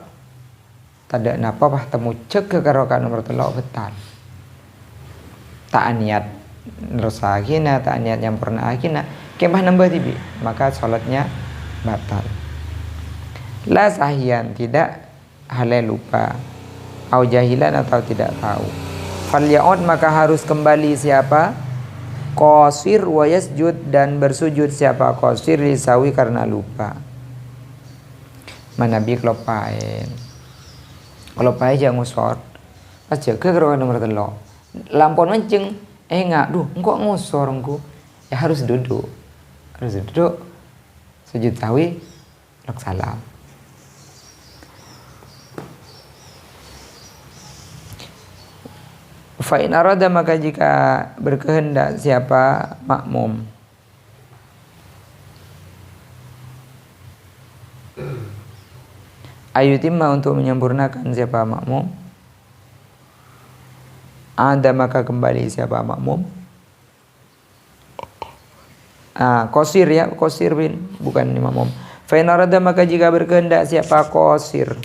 tada napa pah temu cek ke rakaat nomor 3 betal. Tak niat resahina, tak niat yang pernah akina, kemah nambah tibi, maka sholatnya batal. La sahian tidak halal lupa, au jahilan atau tidak tahu. Falyaud, maka harus kembali siapa? Qasir wa yasjud, dan bersujud siapa? Qasir lisawi karena lupa. Manabi kelopain. Kelopain jangan ngusor. Pas jaga karo nomor telo. Lampon menceng, enggak, duh, engkau ngusor engkau. Ya harus duduk. Harus duduk. Sujud sawi, lak salam. Fa in arada, maka jika berkehendak siapa? Makmum. Ayutimma, untuk menyempurnakan siapa? Makmum. Ada, maka kembali siapa? Makmum. Qasir ya, qasir bin, bukan makmum. Fa in arada, maka jika berkehendak siapa? Qasir.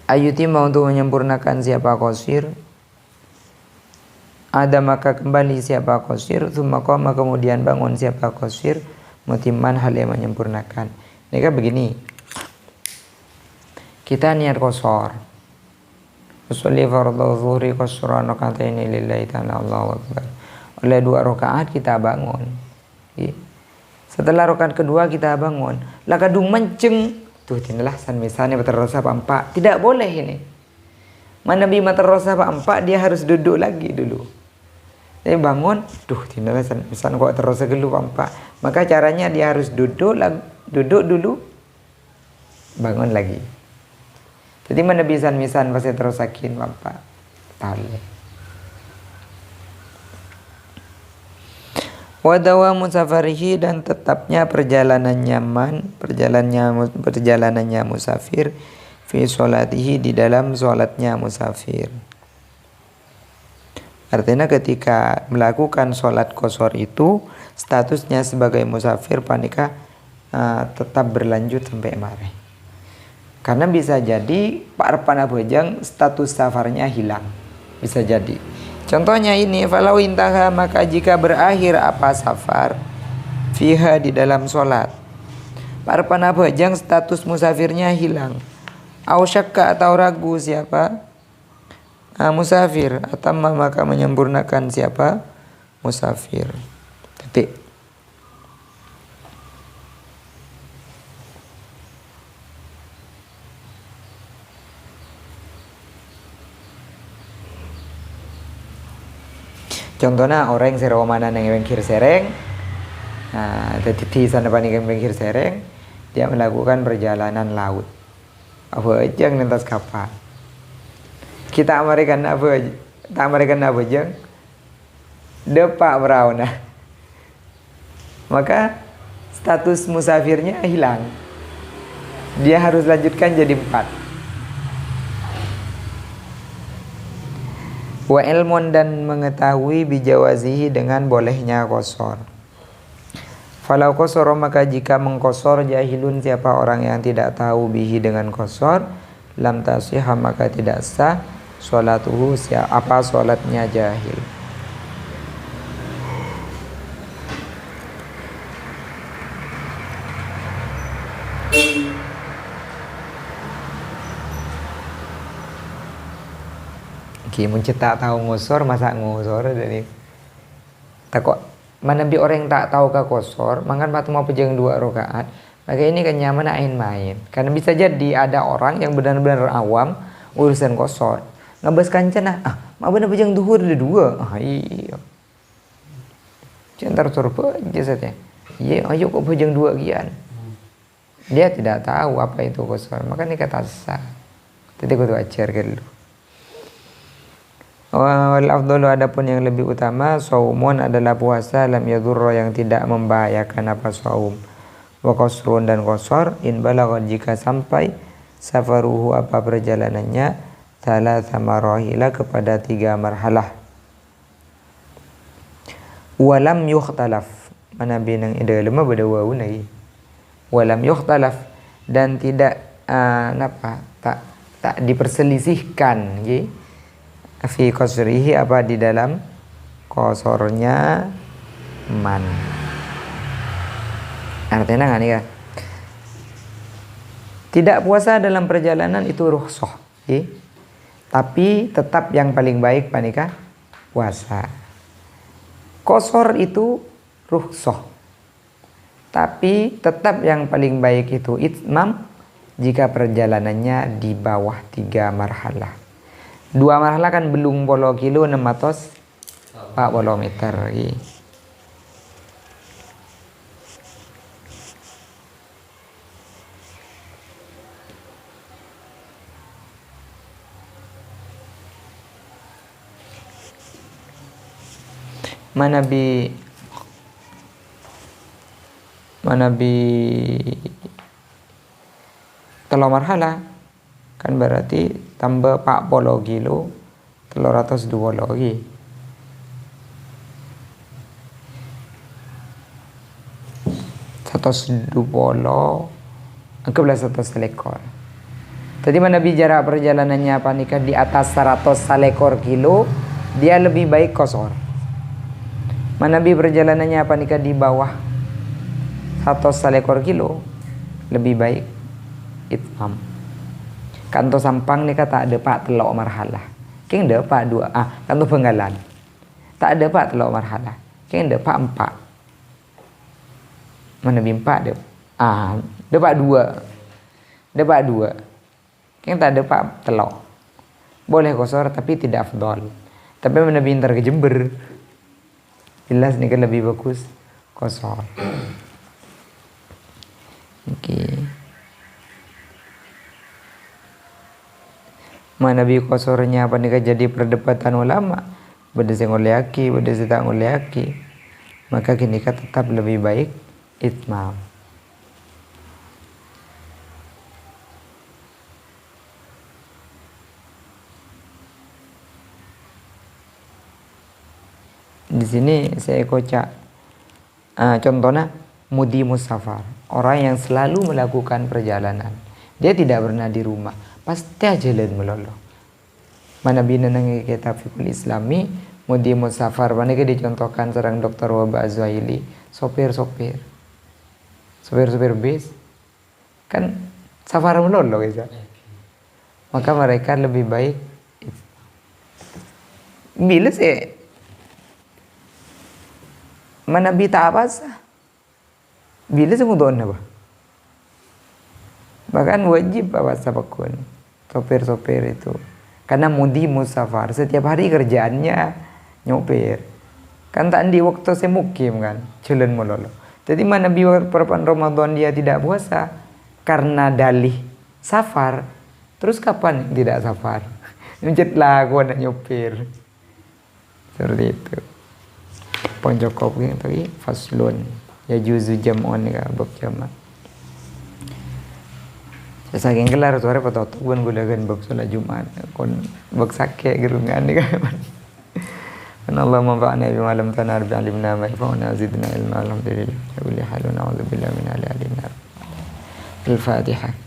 Ayutimma, untuk menyempurnakan siapa? Qasir. Ada, maka kembali siapa? Qasir. Tsumma qama, kemudian bangun siapa? Qasir. Mutimman, hal yang menyempurnakan. Ini kan begini. Kita niat qasar. Usolli fardhu zuhri qasran raka'ataini lillahi ta'ala, Allahu akbar. Oleh 2 rakaat kita bangun. Setelah rakaat kedua kita bangun. Lah kadung menceng. Tuh tinalah san misalnya terasa pampak. Tidak boleh ini. Mana bima terasa pampak, dia harus duduk lagi dulu. Dia bangun, duh tinalah san misalnya kok terasa gelu pampak. Maka caranya dia harus duduk dulu, bangun lagi. Jadi mana bisa misan pasti terus sakin pampak. Tale. Wa dawamu safarihi, dan tetapnya perjalanannya musafir fi sholatihi, di dalam sholatnya musafir. Artinya ketika melakukan sholat qasar itu statusnya sebagai musafir panika tetap berlanjut sampai mare. Karena bisa jadi Pak Arpana Bojang status safarnya hilang. Bisa jadi. Contohnya ini, falau intaha, maka jika berakhir apa safar fiha, di dalam sholat. Pak Arpana Bojang status musafirnya hilang. Au syakka, atau ragu siapa? Musafir. Atamma, maka menyempurnakan siapa? Musafir. Titik. Contohnya orang seromana yang bengkir sereng. Jadi di sana panik yang bengkir sereng, dia melakukan perjalanan laut. Apa aja yang lintas kapal. Kita amarikan apa? Tak amarikan apa aja? Depak perahu nah. Maka status musafirnya hilang. Dia harus lanjutkan jadi 4. Wa ilmun, dan mengetahui bijawazihi, dengan bolehnya qasar. Falau qasara, maka jika mengqasar jahilun siapa orang yang tidak tahu bihi dengan qasar, lam tasihha, maka tidak sah sholatuhu apa sholatnya jahil. Mencetak tahu ngusor, masa ngusor dari takut mana bi orang yang tak tahu ke qasar, mangan patu mau pejang 2 rakaat, maka ini kan nyaman main. Karena bisa jadi ada orang yang benar-benar awam urusan qasar, ngabas kancana, mau benar pejang duhur ada 2, iya. Centar surpa jasatnya, iya ayo kok pejang 2 gian. Dia tidak tahu apa itu qasar, maka ini kata sah. Tadi aku ajar ke dulu. Wal afdalu, adapun yang lebih utama, saumun adalah puasa lam yadurra, yang tidak membahayakan apa saum. Wa qasrun, dan qasar in balagha, jika sampai safaruhu apa perjalanannya thalatha marahila, kepada 3 marhalah. Walam yukhtalaf, mana binang ida lemah pada wawu lagi. Walam yukhtalaf, dan tidak tak diperselisihkan fi qasrihi, apa di dalam qasarnya man. Artinya nggak nih ya? Tidak puasa dalam perjalanan itu rukhsah, Tapi tetap yang paling baik panika puasa. Qashar itu rukhsah. Tapi tetap yang paling baik itu itmam jika perjalanannya di bawah 3 marhalah. 2 marhalah kan belum 10 kilo 640 meter. Manabi telur marhala kan berarti tambah 40 kilo 320 lagi. Satus dupolo anggaplah 100 lekor. Tadi Nabi jarak perjalanannya apa nikah di atas 100 lekor kilo, dia lebih baik qashar. Nabi perjalanannya apa nikah di bawah 100 lekor kilo, lebih baik itmam. Kanto sampang nikah tak ada pak telok marhalah. Keng ada pak 2. Kanto penggalan. Tak ada pak telok marhalah. Keng ada pak 4. Nabi 4 ada. Ada pak 2. Ada pak 2. Keng tak ada pak telok. Boleh qashar tapi tidak afdal. Tapi Nabi ntar ke Jember. Jelas nih kan lebih bagus qashar. Oke. Nabi qasharnya apa nih jadi perdebatan ulama. Beda sing oleh aki, beda sing tak oleh aki. Maka kini tetap lebih baik itmam. Di sini saya kocak contohnya mudi musafar, orang yang selalu melakukan perjalanan, dia tidak pernah di rumah, pasti jalan melolo. Mana bina nang kitab fikul islami mudi musafar, mana dicontohkan serang Dr. Wahab Azwaili, sopir bis kan safar melolo guys. Maka mereka lebih baik bila sih Nabi tak apa sah. Bila semudon apa? Bahkan wajib bawa sabakun sopir itu. Karena mudi musafar setiap hari kerjaannya nyopir. Kan tak di waktu saya mukim kan, jalan melolo. Jadi Nabi perpan Ramadan dia tidak puasa karena dalih safar. Terus kapan tidak safar? Mencetlah aku nak nyopir. Seperti itu. Ponjokop yang tadi faslun ya juzu jam'on ka bab jama'. Saking kelar suara patotok pun gulagan bab salat Jumat kon bab sake gerungan ni kan. Allah manfa'na bima lam tanar bi alimna ma fa'na zidna ilma alhamdulillah wa li haluna wa billahi min al-Fatihah.